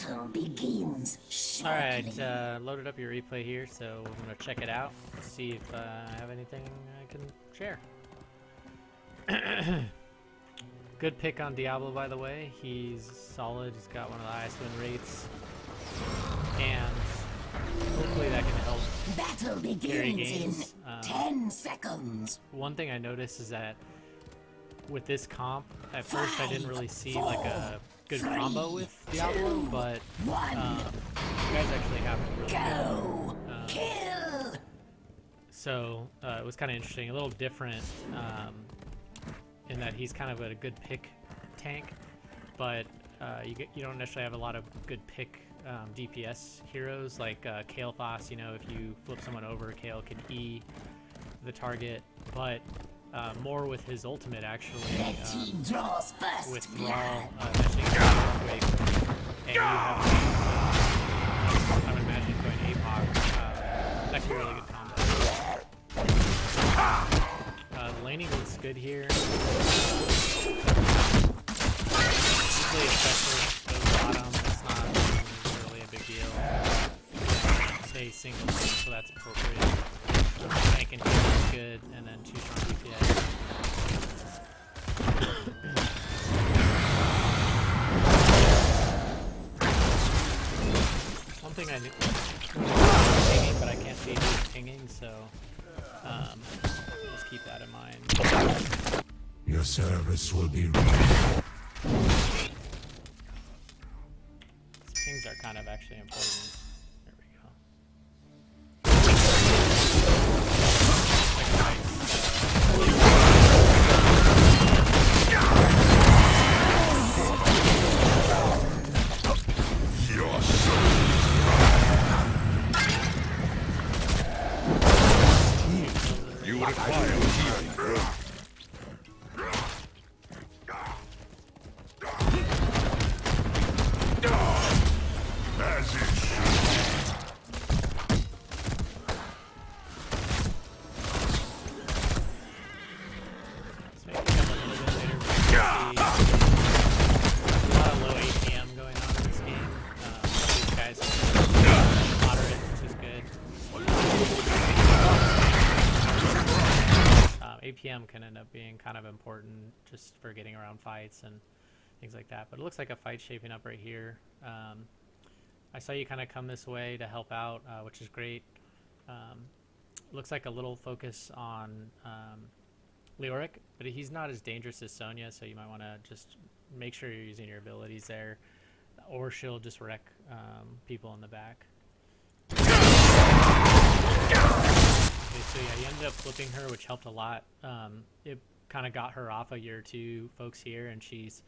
battle begins shortly. Alright, loaded up your replay here, so I'm going to check it out, see if I have anything I can share. Good pick on Diablo, by the way. He's solid, he's got one of the highest win rates, and hopefully that can help Battle carry begins games. in 10 seconds. One thing I noticed is that with this comp, at first I didn't really see like a good combo with Diablo, but you guys actually have a really good Kill! so it was kind of interesting, a little different in that he's kind of a good pick tank, but you don't necessarily have a lot of good pick DPS heroes like Kale Foss. You know, if you flip someone over, Kale can E the target, but more with his ultimate actually, with Thrall meshing quick, and you have I would imagine going APOC, that can be a really good combo. The laning looks good here. Usually a specialist goes bottom, that's not really a big deal. Say single lane, so that's appropriate. Tank and heal is good, and then 2 strong DPS. One thing I knew pinging, but I can't see who's pinging, so just keep that in mind. Your service will be ready. These pings are kind of actually important. There we go. You would acquire healing. As it should. Let's make it come a little bit later. See a lot of low APM going on in this game. These guys are moderate, which is good. APM can end up being kind of important just for getting around fights and things like that. But it looks like a fight's shaping up right here. I saw you kind of come this way to help out, which is great. Looks like a little focus on Leoric, but he's not as dangerous as Sonya, so you might want to just make sure you're using your abilities there, or she'll just wreck people in the back. Okay, so yeah, you ended up flipping her, which helped a lot. It kind of got her off of your 2 folks here, and she's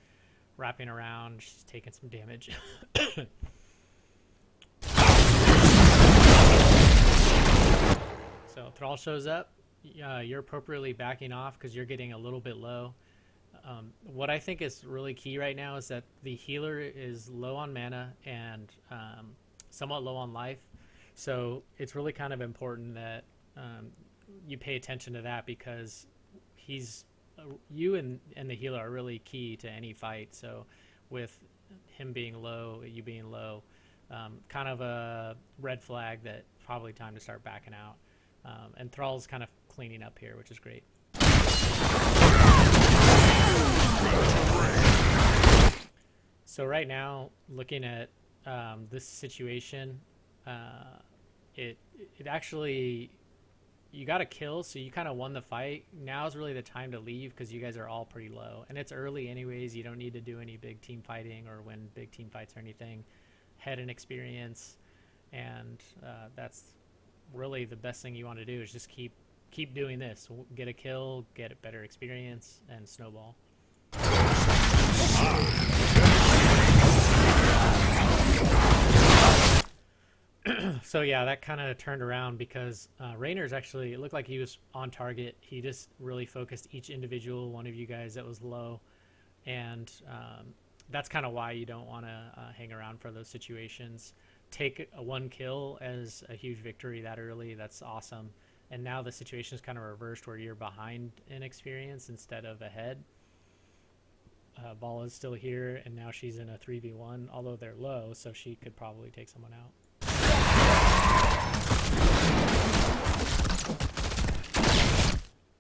wrapping around. She's taking some damage. So Thrall shows up. You're appropriately backing off because you're getting a little bit low. What I think is really key right now is that the healer is low on mana and somewhat low on life. So it's really kind of important that you pay attention to that, because you and the healer are really key to any fight. So with him being low, you being low, kind of a red flag that probably time to start backing out. And Thrall's kind of cleaning up here, which is great. So right now, looking at this situation, it actually, you got a kill, so you kind of won the fight. Now is really the time to leave because you guys are all pretty low, and it's early anyways. You don't need to do any big team fighting or win big team fights or anything. Head and experience, and that's really the best thing you want to do is just keep doing this. Get a kill, get a better experience, and snowball. So yeah, that kind of turned around because Raynor's actually, it looked like he was on target. He just really focused each individual one of you guys that was low, and that's kind of why you don't want to hang around for those situations. Take a 1 kill as a huge victory that early. That's awesome. And now the situation is kind of reversed where you're behind in experience instead of ahead. Vala's still here, and now she's in a 3v1, although they're low, so she could probably take someone out.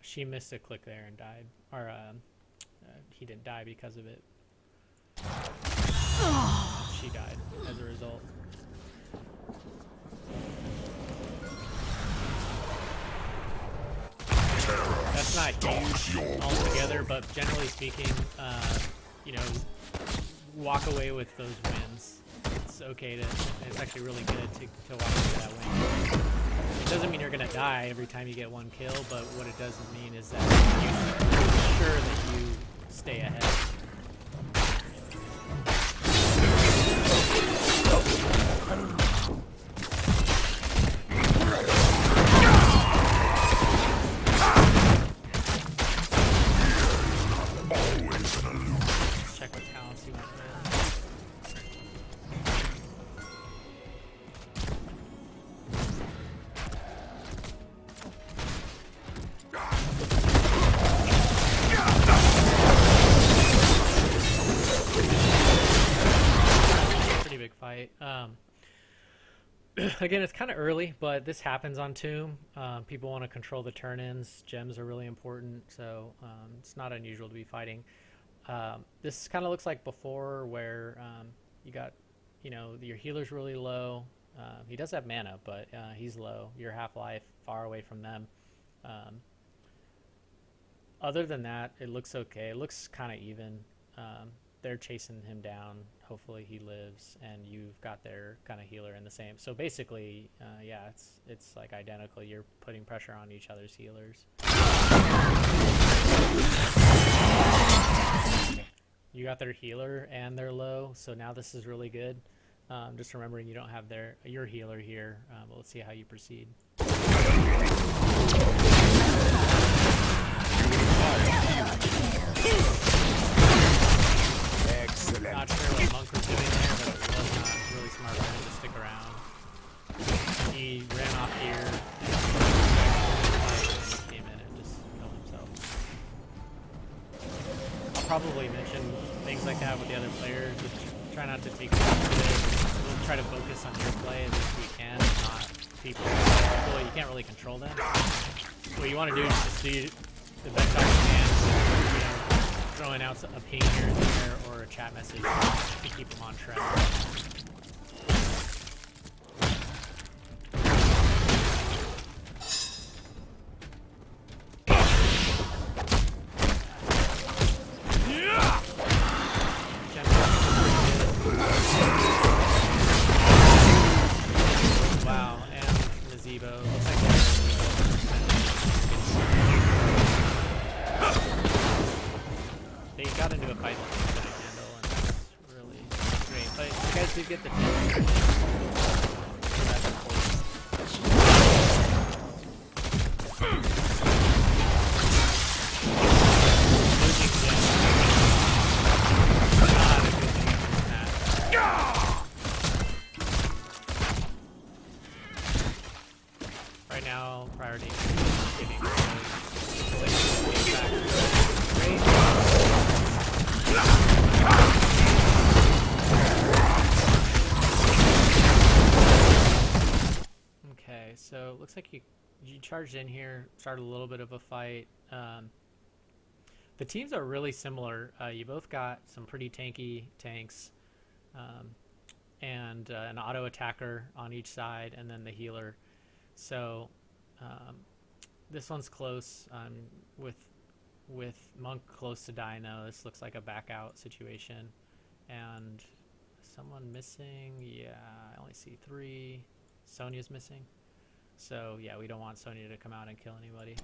She missed a click there and died. Or, he didn't die because of it. She died as a result. That's not huge altogether, but generally speaking, you know, walk away with those wins. It's okay to, it's actually really good to walk away with that win. It doesn't mean you're gonna die every time you get one kill, but what it does mean is that you're sure that you stay ahead. Check what talents he went with. Pretty big fight. Again, it's kind of early, but this happens on Tomb. People want to control the turn-ins. Gems are really important, so it's not unusual to be fighting. This kind of looks like before, where you got, you know, your healer's really low. He does have mana, but he's low. Your half-life far away from them. Other than that, it looks okay. It looks kind of even. They're chasing him down. Hopefully he lives, and you've got their kind of healer in the same. So basically, yeah, it's like identical. You're putting pressure on each other's healers. You got their healer and they're low, so now this is really good. Just remembering you don't have your healer here, but let's see how you proceed. Excellent. Not sure what Monk was doing there, but it was not really smart for him to stick around. He ran off here and came in and just killed himself. I'll probably mention things like that with the other players. Just try not to take control. We'll try to focus on your play as best we can, and not people. Well, you can't really control them. What you want to do is just do the best job you can. You know, throwing out a ping here and there or a chat message to keep them on track. Wow, and Nazebo. Looks like they got into a fight that they couldn't handle, and that's really great. But you guys did get the chance. So that's important. Losing Jen. Not a good thing in this match. Right now, priority is getting back. Great. Okay, so it looks like you charged in here, started a little bit of a fight. The teams are really similar. You both got some pretty tanky tanks, and an auto attacker on each side, and then the healer. So this one's close. With Monk close to dying though, this looks like a back out situation. And someone missing. Yeah, I only see 3. Sonya's missing. So yeah, we don't want Sonya to come out and kill anybody.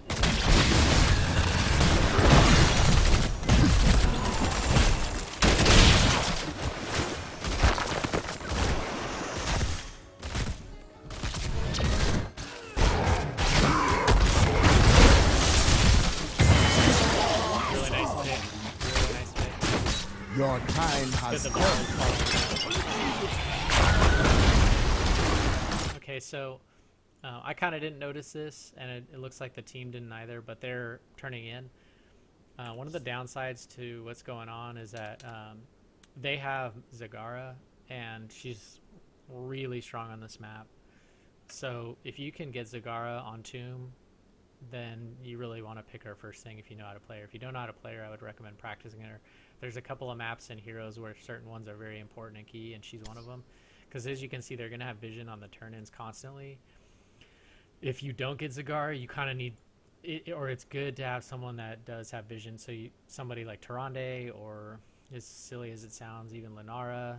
Really nice pick. Really nice pick. Your time has Good, the come. ball is falling down. Okay, so I kind of didn't notice this, and it looks like the team didn't either, but they're turning in. One of the downsides to what's going on is that they have Zagara, and she's really strong on this map. So if you can get Zagara on Tomb, then you really want to pick her first thing if you know how to play her. If you don't know how to play her, I would recommend practicing her. There's a couple of maps and heroes where certain ones are very important and key, and she's one of them. Because as you can see, they're going to have vision on the turn-ins constantly. If you don't get Zagara, you kind of need it, or it's good to have someone that does have vision. So somebody like Tyrande, or as silly as it sounds, even Lenara,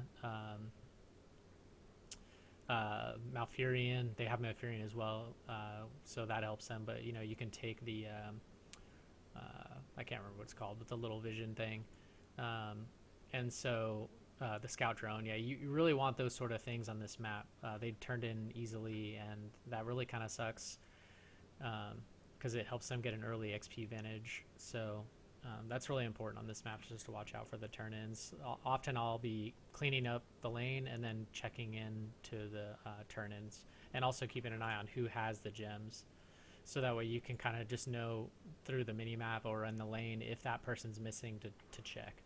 Malfurion. They have Malfurion as well, so that helps them. But you can take the I can't remember what it's called, but the little vision thing, and so the scout drone. Yeah, you really want those sort of things on this map. They turned in easily, and that really kind of sucks because it helps them get an early XP advantage. So that's really important on this map, just to watch out for the turn-ins. Often I'll be cleaning up the lane and then checking in to the turn-ins, and also keeping an eye on who has the gems, so that way you can kind of just know through the mini-map or in the lane if that person's missing to check.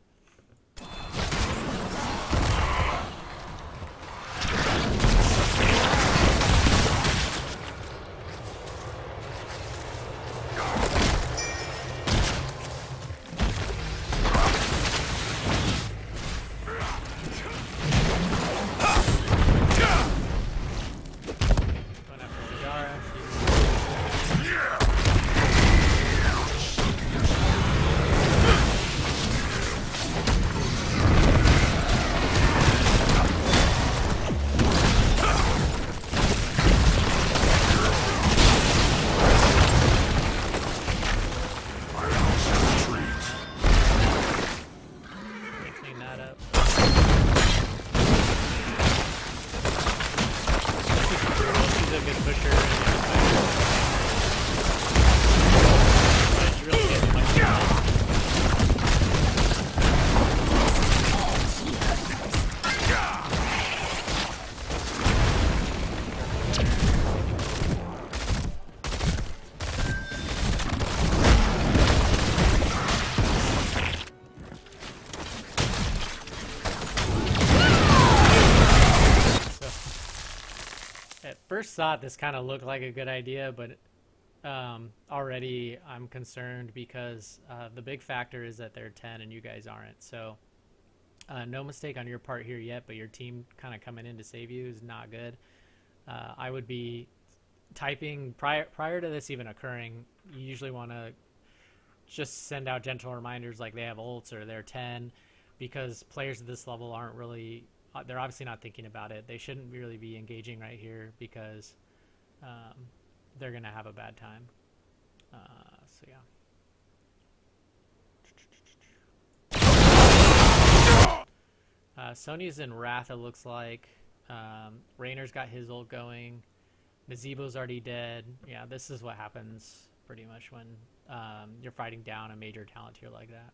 First thought this kind of looked like a good idea, but already I'm concerned because the big factor is that they're 10 and you guys aren't. So no mistake on your part here yet, but your team kind of coming in to save you is not good. I would be typing prior to this even occurring. You usually want to just send out gentle reminders like they have ults or they're 10, because players at this level aren't really, they're obviously not thinking about it. They shouldn't really be engaging right here because they're going to have a bad time. So yeah. Sonya's in Wrath, it looks like. Raynor's got his ult going. Nazeebo's already dead. Yeah, this is what happens pretty much when you're fighting down a major talent tier like that.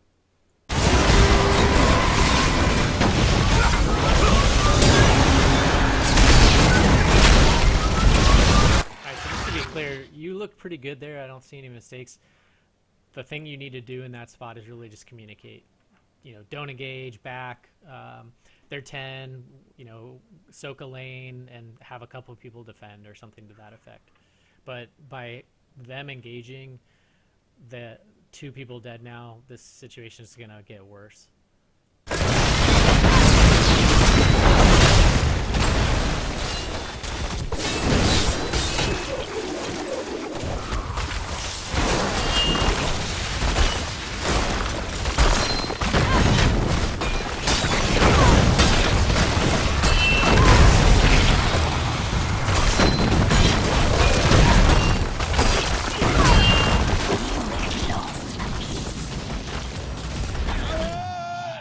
Alright, so just to be clear, you look pretty good there. I don't see any mistakes. The thing you need to do in that spot is really just communicate. Don't engage, back. They're 10, soak a lane and have a couple of people defend or something to that effect. But by them engaging, the 2 people dead now, this situation is going to get worse.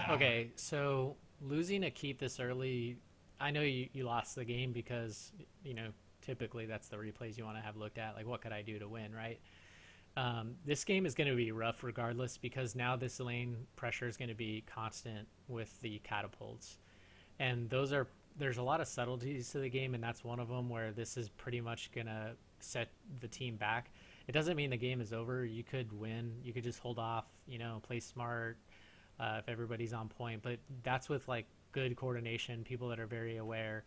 Okay, so losing a keep this early, I know you lost the game because, typically that's the replays you want to have looked at. Like, what could I do to win, right? This game is going to be rough regardless, because now this lane pressure is going to be constant with the catapults. And there's a lot of subtleties to the game, and that's one of them where this is pretty much going to set the team back. it doesn't mean the game is over. You could win. You could just hold off, you know, play smart if everybody's on point. But that's with like good coordination, people that are very aware,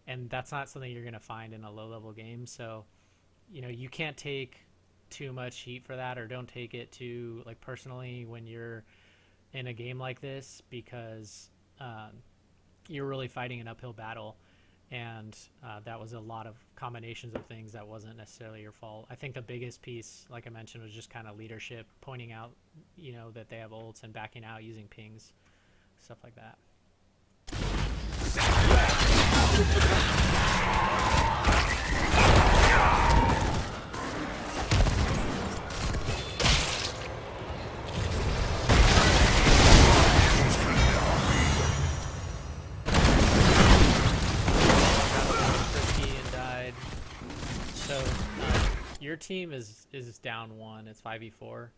and that's not something you're going to find in a low-level game. So, you know, you can't take too much heat for that, or don't take it too like personally when you're in a game like this, because you're really fighting an uphill battle, and that was a lot of combinations of things that wasn't necessarily your fault. I think the biggest piece, like I mentioned, was just kind of leadership, pointing out, you know, that they have ults and backing out using pings, stuff like that. Your team is down 1. It's 5v4.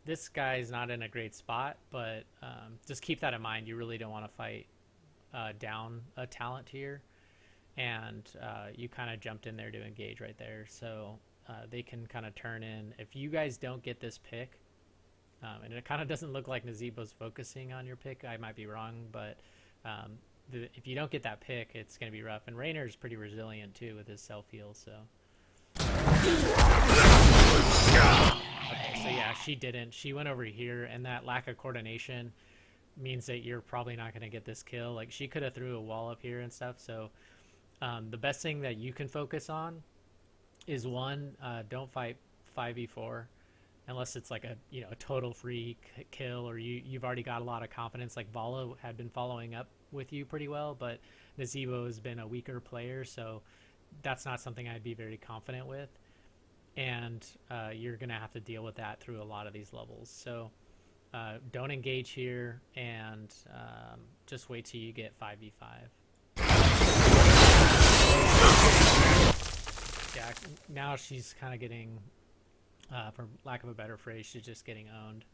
This guy is not in a great spot, but just keep that in mind. You really don't want to fight down a talent tier, and you kind of jumped in there to engage right there, so they can kind of turn in. If you guys don't get this pick, and it kind of doesn't look like Nazeebo's focusing on your pick, I might be wrong, but if you don't get that pick, it's going to be rough. And Raynor's pretty resilient too with his self-heal, so... Okay, so yeah, she didn't. She went over here, and that lack of coordination means that you're probably not going to get this kill. Like, she could have threw a wall up here and stuff, so the best thing that you can focus on is, one, don't fight 5v4 unless it's like a, you know, a total free kill, or you've already got a lot of confidence. Like, Vala had been following up with you pretty well, but Nazeebo has been a weaker player, so that's not something I'd be very confident with, and you're gonna have to deal with that through a lot of these levels. So don't engage here, and just wait till you get 5v5. Yeah, now she's kind of getting, for lack of a better phrase, she's just getting owned.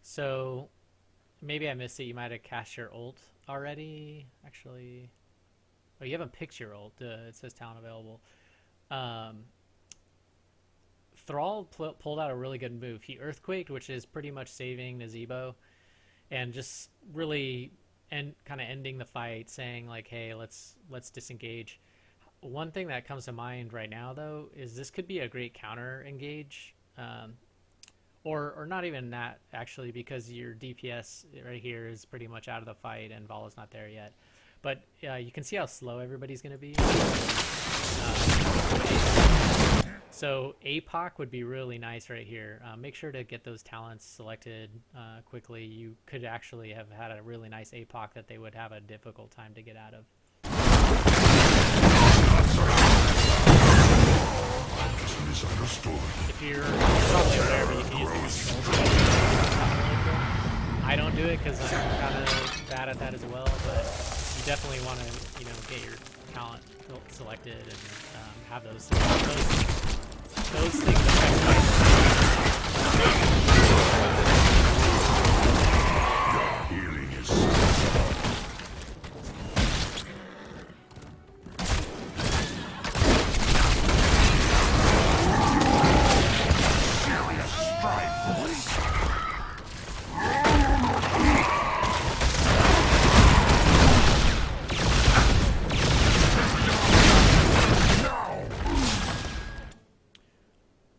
So maybe I missed it. You might have cast your ult already. Actually, oh, you haven't picked your ult. It says talent available. Thrall pulled out a really good move. He earthquaked, which is pretty much saving Nazeebo, and just really kind of ending the fight, saying like, "Hey, let's disengage." One thing that comes to mind right now, though, is this could be a great counter engage. Or not even that, actually, because your DPS right here is pretty much out of the fight, and Vala's not there yet. But you can see how slow everybody's going to be. So APOC would be really nice right here. Make sure to get those talents selected quickly. You could actually have had a really nice APOC that they would have a difficult time to get out of. If you're probably aware, but you can use the control. I don't do it because I'm kind of bad at that as well, but you definitely want to, you know, get your talent selected and have those things affect Your healing is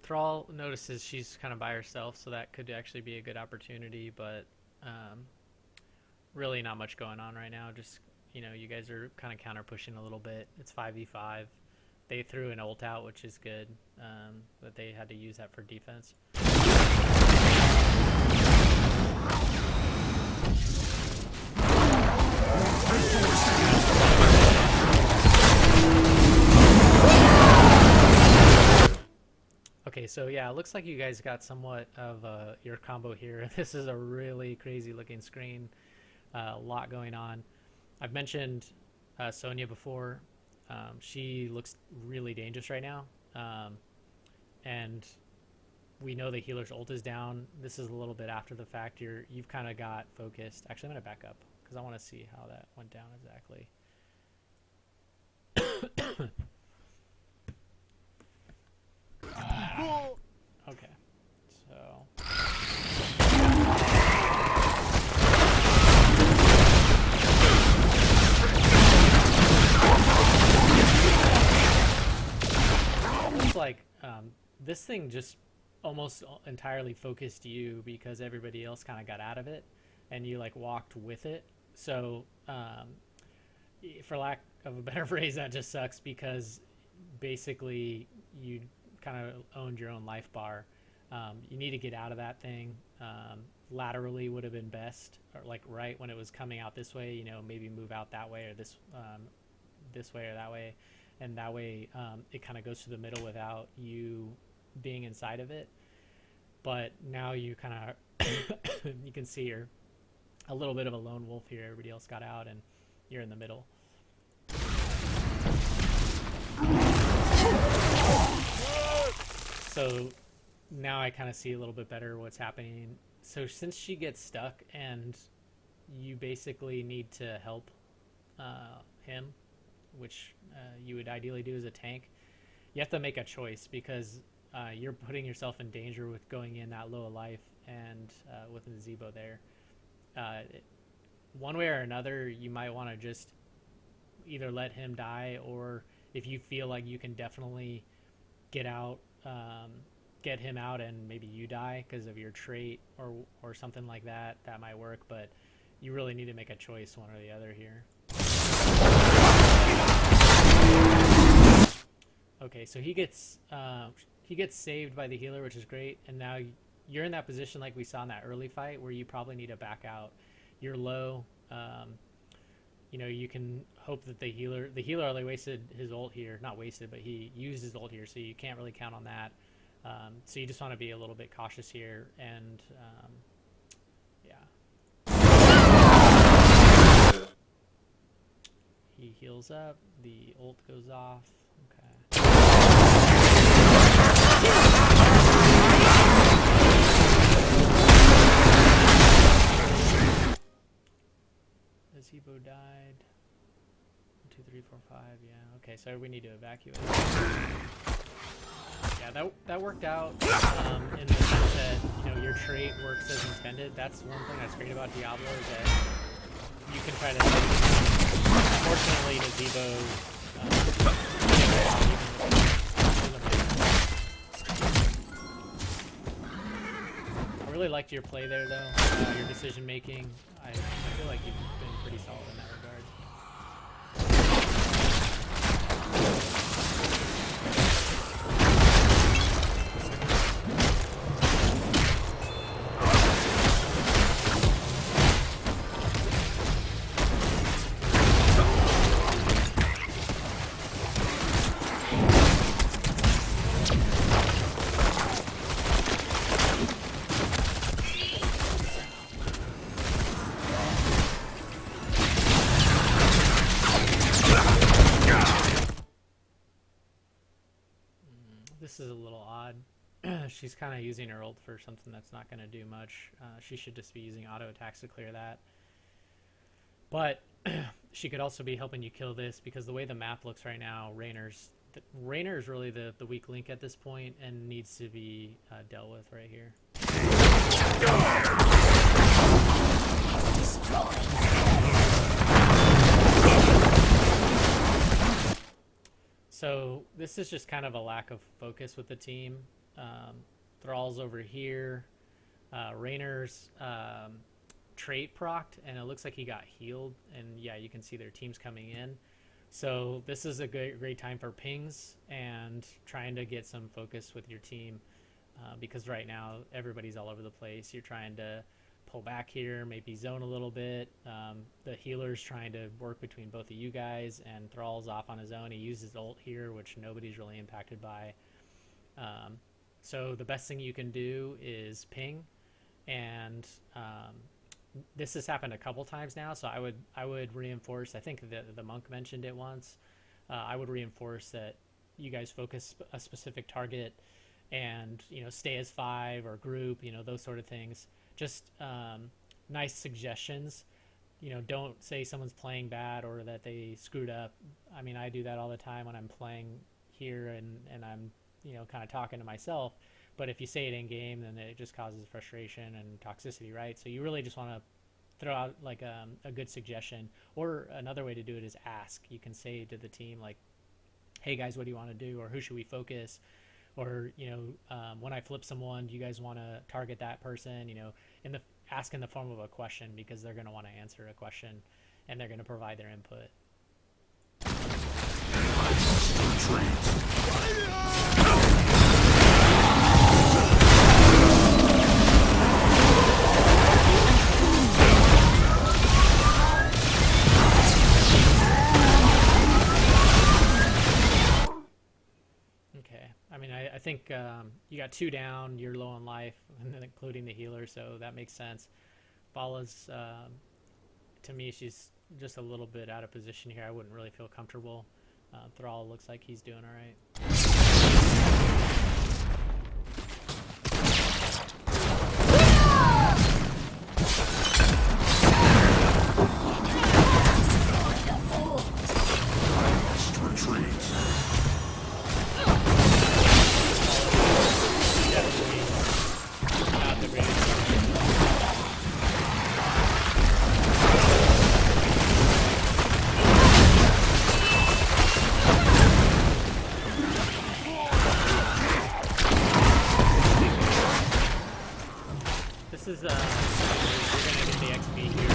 Thrall notices she's kind of by herself, so that could actually be a good opportunity, but really not much going on right now. Just, you know, you guys are kind of counter pushing a little bit. It's 5v5. They threw an ult out, which is good, but they had to use that for defense. Okay, so yeah, it looks like you guys got somewhat of your combo here. This is a really crazy looking screen. A lot going on. I've mentioned Sonya before. She looks really dangerous right now. And we know the healer's ult is down. This is a little bit after the fact. You've kind of got focused. Actually, I'm going to back up because I want to see how that went down exactly. Okay, so it's like this thing just almost entirely focused you because everybody else kind of got out of it, and you like walked with it. So for lack of a better phrase, that just sucks because basically you kind of owned your own life bar. You need to get out of that thing. Laterally would have been best, or like right when it was coming out this way, you know, maybe move out that way or this way or that way, and that way it kind of goes to the middle without you being inside of it. But now you kind of you can see you're a little bit of a lone wolf here. Everybody else got out and you're in the middle. So now I kind of see a little bit better what's happening. So since she gets stuck and you basically need to help him, which you would ideally do as a tank, you have to make a choice because you're putting yourself in danger with going in that low of life and with the Zebo there. One way or another, you might want to just either let him die, or if you feel like you can definitely get out, get him out and maybe you die because of your trait or something like that, that might work. But you really need to make a choice, one or the other here. Okay, so he gets saved by the healer, which is great, and now you're in that position like we saw in that early fight where you probably need to back out. You're low. You know, you can hope that the healer only wasted his ult here, not wasted, but he used his ult here, so you can't really count on that. So you just want to be a little bit cautious here, and yeah. He heals up, the ult goes off. Okay. Zebo died. 1, 2, 3, 4, 5. Yeah. Okay. So we need to evacuate. Yeah, that worked out in the sense that, you know, your trait works as intended. That's one thing that's great about Diablo, is that you can try to. Fortunately, Zebo. I really liked your play there, though. Your decision making. I feel like you've been pretty solid in that regard. This is a little odd. She's kind of using her ult for something that's not going to do much. She should just be using auto attacks to clear that. But she could also be helping you kill this, because the way the map looks right now, Raynor is really the weak link at this point and needs to be dealt with right here. So this is just kind of a lack of focus with the team. Thrall's over here. Raynor's trait procced, and it looks like he got healed. And yeah, you can see their teams coming in. So this is a great time for pings and trying to get some focus with your team, because right now everybody's all over the place. You're trying to pull back here, maybe zone a little bit. The healer's trying to work between both of you guys, and Thrall's off on his own. He uses ult here, which nobody's really impacted by. So the best thing you can do is ping, and this has happened a couple times now, so I would reinforce. I think the monk mentioned it once. I would reinforce that you guys focus a specific target, and stay as 5 or group, those sort of things. Just nice suggestions. you know, don't say someone's playing bad or that they screwed up. I mean, I do that all the time when I'm playing here and I'm, you know, kind of talking to myself. But if you say it in game, then it just causes frustration and toxicity, right? So you really just want to throw out like a good suggestion. Or another way to do it is ask. You can say to the team like, hey guys, what do you want to do? Or who should we focus? Or, you know, when I flip someone, do you guys want to target that person? You know, ask in the form of a question, because they're going to want to answer a question and they're going to provide their input. Okay, I mean, I think you got 2 down, you're low on life, and then including the healer, so that makes sense. Bala's, to me, she's just a little bit out of position here. I wouldn't really feel comfortable. Thrall looks like he's doing all right. This is, you're gonna get the XP here.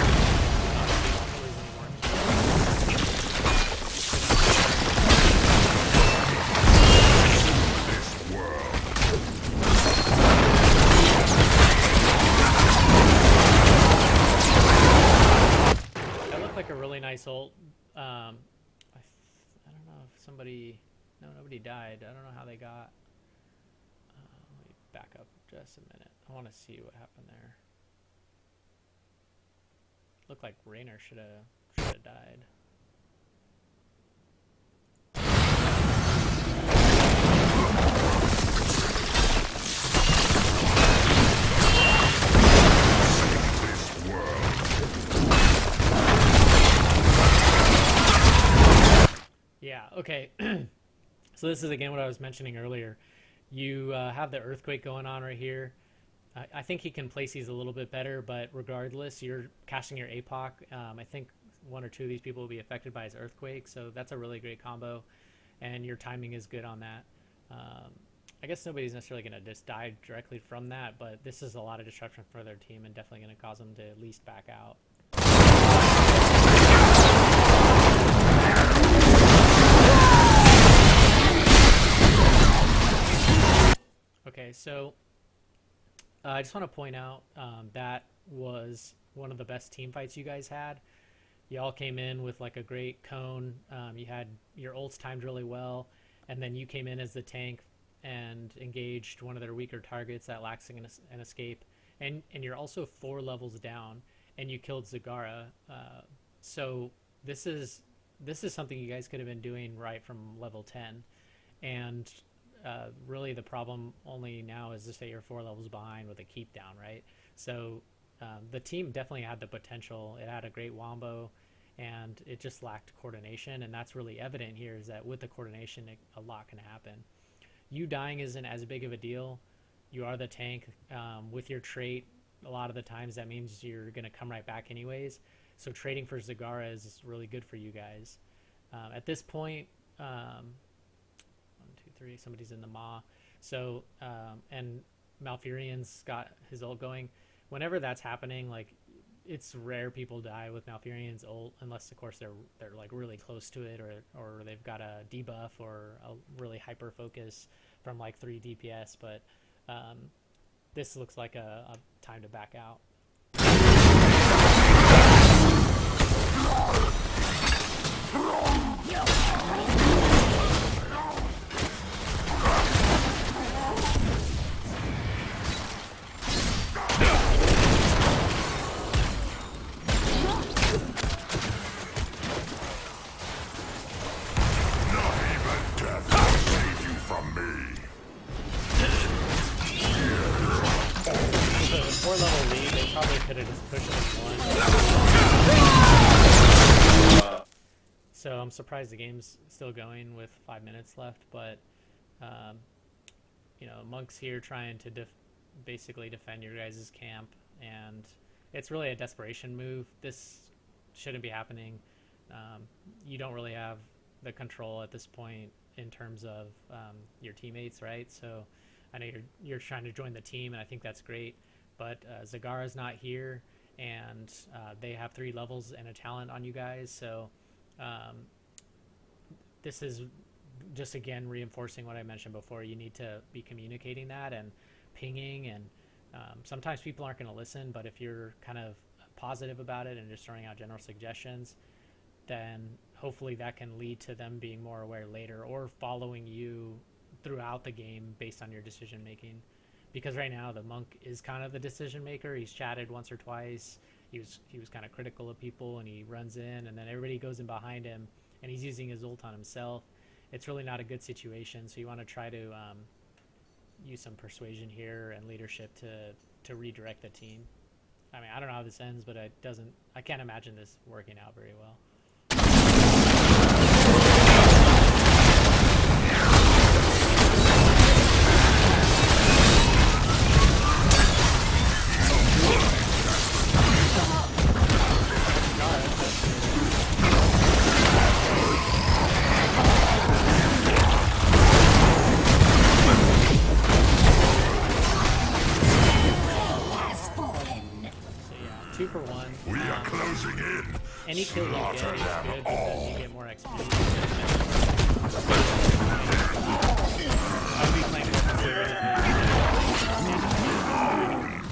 That looked like a really nice ult. I don't know if somebody... No, nobody died. I don't know how they got... let me back up just a minute. I want to see what happened there. Looked like Raynor should have died. Yeah, okay. So this is again what I was mentioning earlier. You have the earthquake going on right here. I think he can place these a little bit better, but regardless, you're casting your APOC. I think 1 or 2 of these people will be affected by his earthquake, so that's a really great combo, and your timing is good on that. I guess nobody's necessarily going to just die directly from that, but this is a lot of disruption for their team and definitely going to cause them to at least back out. Okay, so I just want to point out that was one of the best team fights you guys had. Y'all came in with like a great cone. You had your ults timed really well, and then you came in as the tank and engaged one of their weaker targets that lacks an escape. And you're also 4 levels down, and you killed Zagara. So this is something you guys could have been doing right from level 10, and really the problem only now is just that you're 4 levels behind with a keep down, right? So the team definitely had the potential. It had a great wombo, and it just lacked coordination, and that's really evident here, is that with the coordination, a lot can happen. You dying isn't as big of a deal. You are the tank. With your trait, a lot of the times that means you're going to come right back anyways. So trading for Zagara is really good for you guys. At this point, 1, 2, 3, somebody's in the Maw. So, and Malfurion's got his ult going. Whenever that's happening, like, it's rare people die with Malfurion's ult, unless of course they're like really close to it, or they've got a debuff or a really hyper focus from like 3 DPS. But this looks like a time to back out. With a 4 level lead, they probably could have just pushed it in 1. So I'm surprised the game's still going with 5 minutes left, but you know, Monk's here trying to basically defend your guys' camp, and it's really a desperation move. This shouldn't be happening. You don't really have the control at this point in terms of your teammates, right? So I know you're trying to join the team, and I think that's great, but Zagara's not here, and they have 3 levels and a talent on you guys, so this is just again reinforcing what I mentioned before. You need to be communicating that and pinging, and sometimes people aren't going to listen, but if you're kind of positive about it and just throwing out general suggestions, then hopefully that can lead to them being more aware later or following you throughout the game based on your decision making. Because right now the Monk is kind of the decision maker. He's chatted once or twice. He was kind of critical of people, and he runs in, and then everybody goes in behind him, and he's using his ult on himself. It's really not a good situation, so you want to try to use some persuasion here and leadership to redirect the team. I mean, I don't know how this ends, but I can't imagine this working out very well. Has fallen. So yeah, 2 for 1. We are closing in. Any kill you get is Slaughter them good because you get more XP. I'll be playing with consider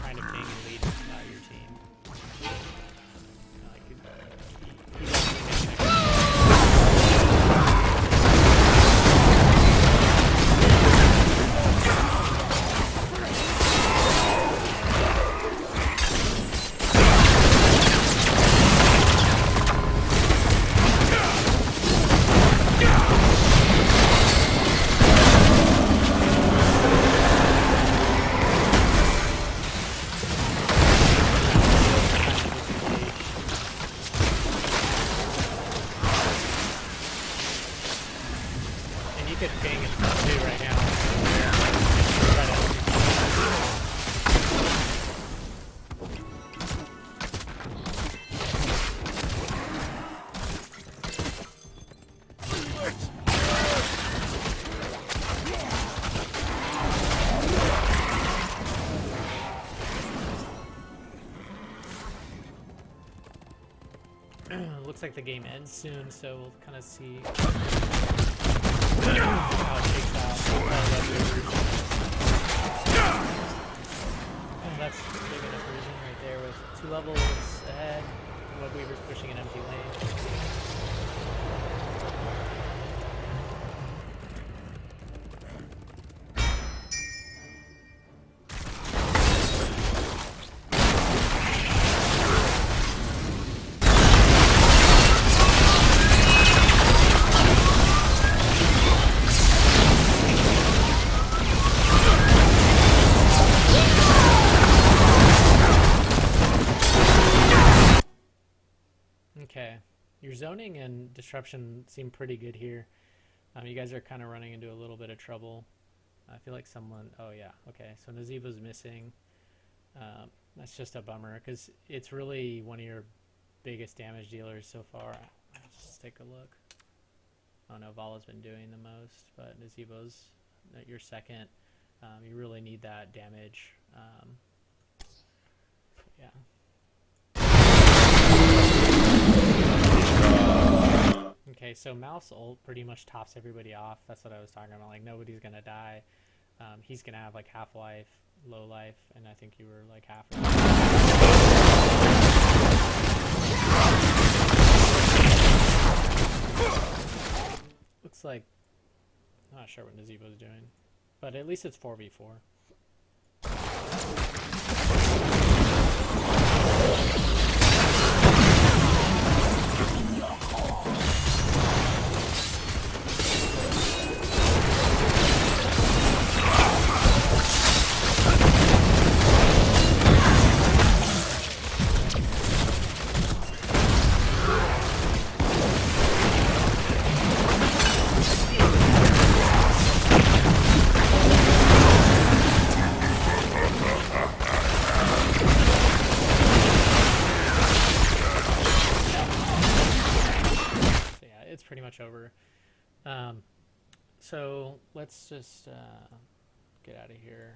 trying to ping and lead your team. Like, he doesn't make an and you could ping and stuff too right now. Try to- Looks like the game ends soon, so we'll kind of see how it shakes out. And that's big enough reason right there with 2 levels ahead. Weaver's pushing an empty lane. Okay, your zoning and disruption seem pretty good here. You guys are kind of running into a little bit of trouble. I feel like someone... Oh yeah, okay. So Nazeebo's missing. That's just a bummer because it's really one of your biggest damage dealers so far. Let's just take a look. Oh no, Vala's been doing the most, but Nazeebo's your second. You really need that damage. Yeah. Okay, so Mouse ult pretty much tops everybody off. That's what I was talking about. Like, nobody's gonna die. He's gonna have like half life, low life, and I think you were like half. Looks like I'm not sure what Nazeebo's doing, but at least it's 4v4. Um, so let's just get out of here.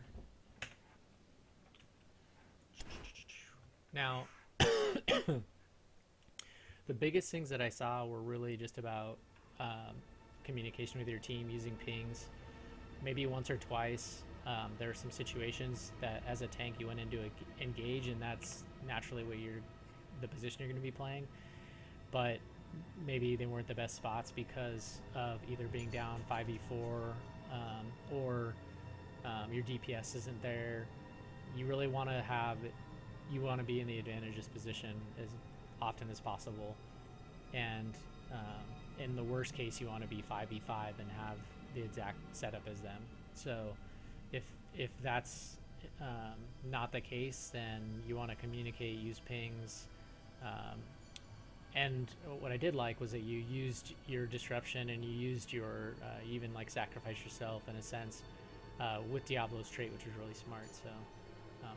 Now, the biggest things that I saw were really just about communication with your team using pings. Maybe once or twice, there are some situations that as a tank you went into engage, and that's naturally what the position you're going to be playing. But maybe they weren't the best spots because of either being down 5v4 or your DPS isn't there. You really want to be in the advantageous position as often as possible, and in the worst case you want to be 5v5 and have the exact setup as them. So if that's not the case, then you want to communicate, use pings, and what I did like was that you used your disruption and you used your even like sacrifice yourself in a sense with Diablo's trait, which was really smart. So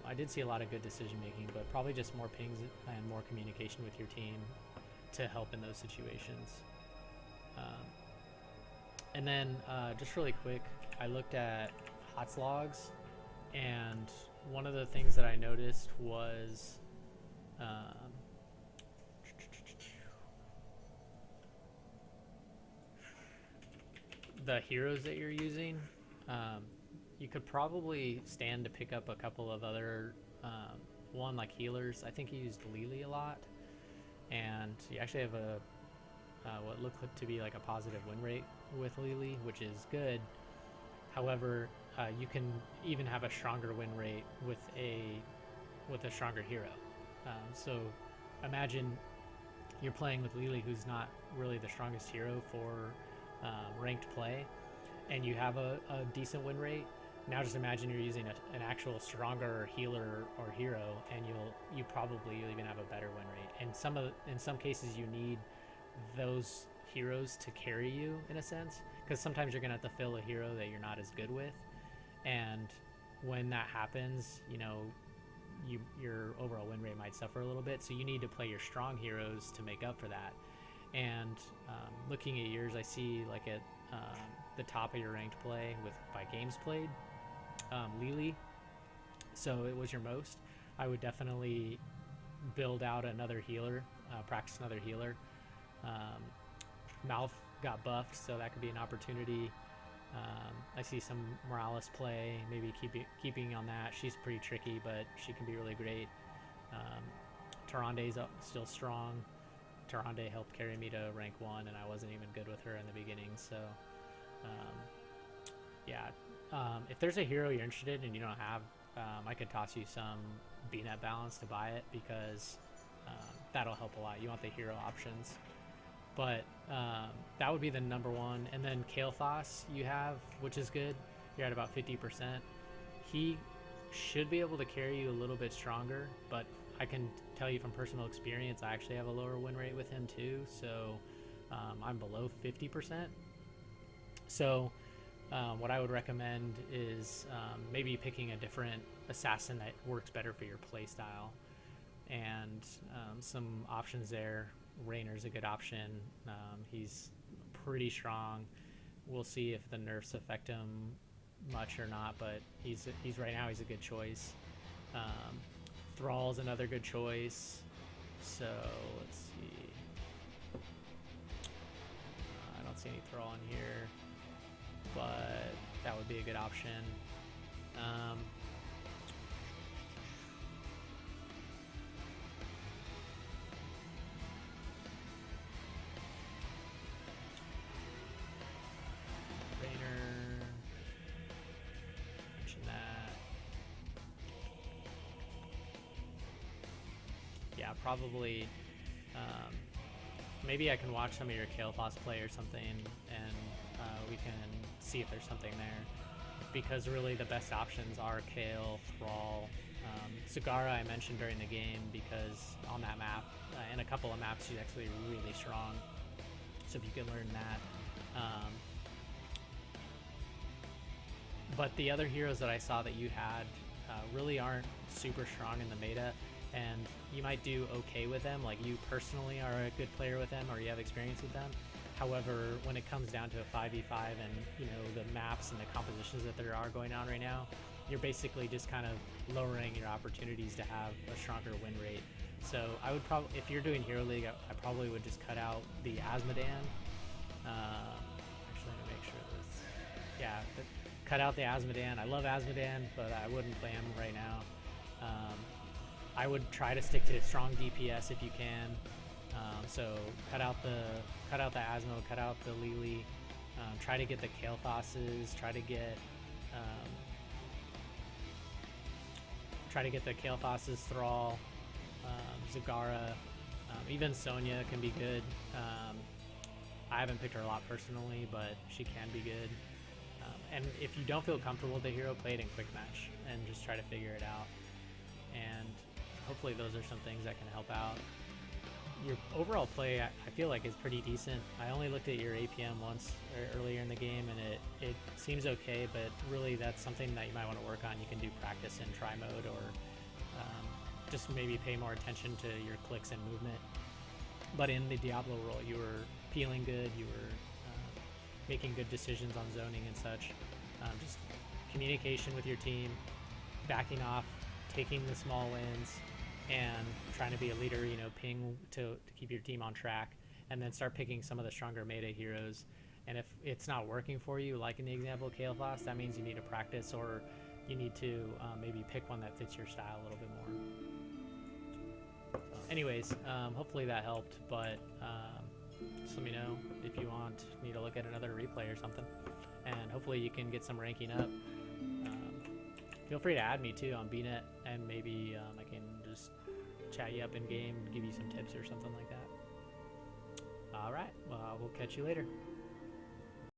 I did see a lot of good decision making, but probably just more pings and more communication with your team to help in those situations. And then just really quick, I looked at HOTS logs, and one of the things that I noticed was the heroes that you're using. You could probably stand to pick up a couple of other one like healers. I think you used Lily a lot, and you actually have a what looked to be like a positive win rate with Lily, which is good. However, you can even have a stronger win rate with a stronger hero. So imagine you're playing with Lily, who's not really the strongest hero for ranked play, and you have a decent win rate. Now just imagine you're using an actual stronger healer or hero, and you'll even have a better win rate. And in some cases you need those heroes to carry you in a sense, because sometimes you're gonna have to fill a hero that you're not as good with, and when that happens, your overall win rate might suffer a little bit. So you need to play your strong heroes to make up for that. And looking at yours, I see like at the top of your ranked play by games played, Lily. So it was your most. I would definitely build out another healer, practice another healer. Mouth got buffed, so that could be an opportunity. I see some Morales play, maybe keeping on that. She's pretty tricky, but she can be really great. Tarande's still strong. Tarande helped carry me to rank 1, and I wasn't even good with her in the beginning. So, if there's a hero you're interested in and you don't have, I could toss you some BNet balance to buy it, because that'll help a lot. You want the hero options. But that would be the number one. And then Kael'thas you have, which is good. You're at about 50%. He should be able to carry you a little bit stronger, but I can tell you from personal experience, I actually have a lower win rate with him too. So I'm below 50%. So what I would recommend is maybe picking a different assassin that works better for your playstyle. And some options there. Rainer's a good option. He's pretty strong. We'll see if the nerfs affect him much or not, but he's right now he's a good choice. Thrall's another good choice. So let's see. I don't see any Thrall in here, but that would be a good option. Probably maybe I can watch some of your Kael'thas play or something, and we can see if there's something there, because really the best options are Kael, Thrall, Zagara I mentioned during the game, because on that map and a couple of maps she's actually really strong, so if you can learn that. But the other heroes that I saw that you had really aren't super strong in the meta, and you might do okay with them, like you personally are a good player with them or you have experience with them, However, when it comes down to a 5v5 and you know the maps and the compositions that there are going on right now, you're basically just kind of lowering your opportunities to have a stronger win rate. So I would probably, if you're doing Hero League, I probably would just cut out the Asmodan. Actually, let me make sure this. Yeah, cut out the Asmodan. I love Asmodan, but I wouldn't play him right now. I would try to stick to strong DPS if you can. So cut out the Asmo, cut out the Lily. Try to get the Kael'thas's. Try to get the Kael'thas's Thrall, Zagara, even Sonya can be good. I haven't picked her a lot personally, but she can be good. And if you don't feel comfortable with the hero, play it in quick match and just try to figure it out. And hopefully those are some things that can help out. Your overall play, I feel like, is pretty decent. I only looked at your APM once earlier in the game, and it seems okay, but really that's something that you might want to work on. You can do practice in try mode, or just maybe pay more attention to your clicks and movement. But in the Diablo role, you were peeling good, you were making good decisions on zoning and such. Just communication with your team, backing off, taking the small wins, and trying to be a leader, you know, ping to keep your team on track, and then start picking some of the stronger meta heroes. And if it's not working for you, like in the example of Kael'thas, that means you need to practice, or you need to maybe pick one that fits your style a little bit more. Anyways, hopefully that helped, but just let me know if you want me to look at another replay or something, and hopefully you can get some ranking up. Feel free to add me too on BNet, and maybe I can just chat you up in game and give you some tips or something like that. Alright, well, we'll catch you later.